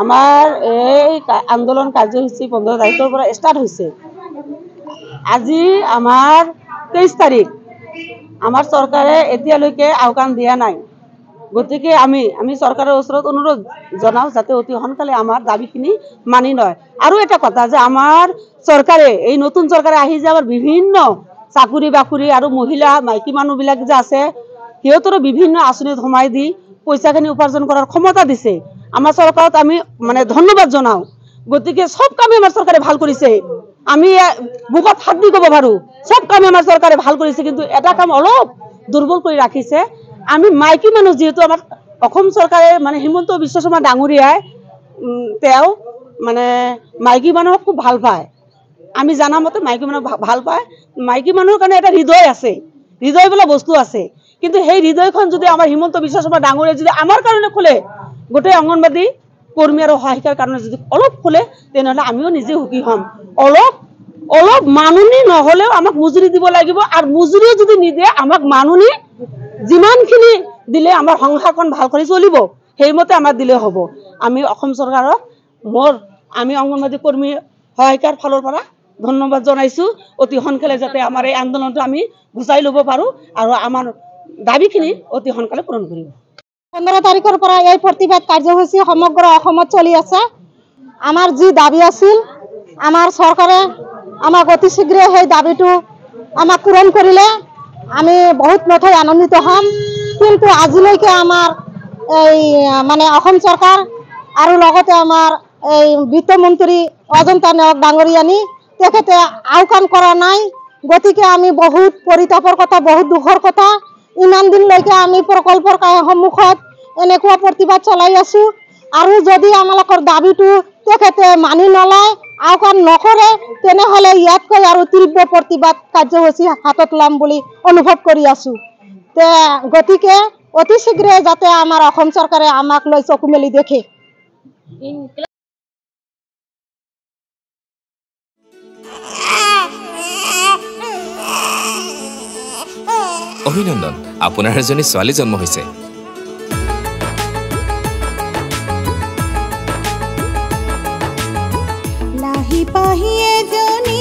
আমাৰ এই আন্দোলন কাৰ্যসূচী 15 তাৰিখৰ পৰা ষ্টাৰ্ট হৈছে। আজি আমাৰ 23 তাৰিখ। আমাৰ চৰকাৰে এতিয়ালৈকে আওকাণ দিয়া নাই। গতিকে আমি চৰকাৰৰ ওচৰত অনুৰোধ জনাওঁ যাতে অতি সোনকালে আমাৰ দাবীখিনি মানি লয়। আৰু এটা কথা যে আমাৰ চৰকাৰে এই নতুন চৰকাৰে আহি যে আমাৰ বিভিন্ন চাকৰি বাকৰি আৰু মহিলা মাইকী মানুহবিলাক যে আছে সিহঁতৰো বিভিন্ন আঁচনিত সোমাই দি পইচাখিনি উপাৰ্জন কৰাৰ ক্ষমতা দিছে। আমাৰ চৰকাৰত আমি মানে ধন্যবাদ জনাওঁ। গতিকে সব কামে আমাৰ চৰকাৰে ভাল কৰিছে। আমি বুকত হাত দি ক'ব পাৰোঁ সব কামে আমাৰ চৰকাৰে ভাল কৰিছে, কিন্তু এটা কাম অলপ দুৰ্বল কৰি ৰাখিছে। আমি মাইকী মানুহ যেহেতু আমাৰ অসম চৰকাৰে মানে হিমন্ত বিশ্ব শৰ্মা ডাঙৰীয়াই তেওঁ মানে মাইকী মানুহক খুব ভাল পায়। আমি জানা মতে মাইকী মানুহ ভাল পায়। মাইকী মানুহৰ কাৰণে এটা হৃদয় আছে, হৃদয় বোলা বস্তু আছে। কিন্তু সেই হৃদয়খন যদি আমাৰ হিমন্ত বিশ্ব শৰ্মা ডাঙৰীয়াই যদি আমাৰ কাৰণে খোলে, গোটেই অংগনবাদী কৰ্মী আৰু সহায়িকাৰ কাৰণে যদি অলপ খোলে, তেনেহ'লে আমিও নিজে সুখী হ'ম। অলপ মাননি নহ'লেও আমাক মজুৰি দিব লাগিব, আৰু মজুৰিও যদি নিদিয়ে আমাক মাননি যিমানখিনি দিলে আমাৰ সংসাৰখন ভাল কৰি চলিব সেইমতে আমাৰ দিলে হ'ব। আমি অসম চৰকাৰক আমি অংগনবাদী কৰ্মী সহায়িকাৰ ফালৰ পৰা ধন্যবাদ জনাইছোঁ। অতি সোনকালে যাতে আমাৰ এই আন্দোলনটো আমি গুচাই ল'ব পাৰোঁ আৰু আমাৰ দাবীখিনি অতি সোনকালে পূৰণ কৰিব। 15 তাৰিখৰ পৰা এই প্ৰতিবাদ কাৰ্যসূচী সমগ্ৰ অসমত চলি আছে। আমাৰ যি দাবী আছিল আমাৰ চৰকাৰে আমাক অতি শীঘ্ৰে সেই দাবীটো আমাক পূৰণ কৰিলে আমি বহুত নথৈ আনন্দিত হ'ম। কিন্তু আজিলৈকে আমাৰ এই মানে অসম চৰকাৰ আৰু লগতে আমাৰ এই বিত্তমন্ত্ৰী অজন্তা নেওগ ডাঙৰীয়ানী তেখেতে আওকাণ কৰা নাই। গতিকে আমি বহুত পৰিতাপৰ কথা, বহুত দুখৰ কথা। ইমান দিনলৈকে আমি প্ৰকল্পৰ সন্মুখত এনেকুৱা প্ৰতিবাদ চলাই আছোঁ, আৰু যদি আমালোকৰ দাবীটো তেখেতে মানি নলয়, আওকাণ নকৰে, তেনেহ'লে ইয়াতকৈ আৰু তীব্ৰ প্ৰতিবাদ কাৰ্যসূচী হাতত ল'ম বুলি অনুভৱ কৰি আছোঁ। গতিকে অতি শীঘ্ৰে যাতে আমাৰ অসম চৰকাৰে আমাক লৈ চকু মেলি দেখে। অভিনন্দন, আপোনাৰ এজনী ছোৱালী জন্ম হৈছে। লাহি পাহি এজনী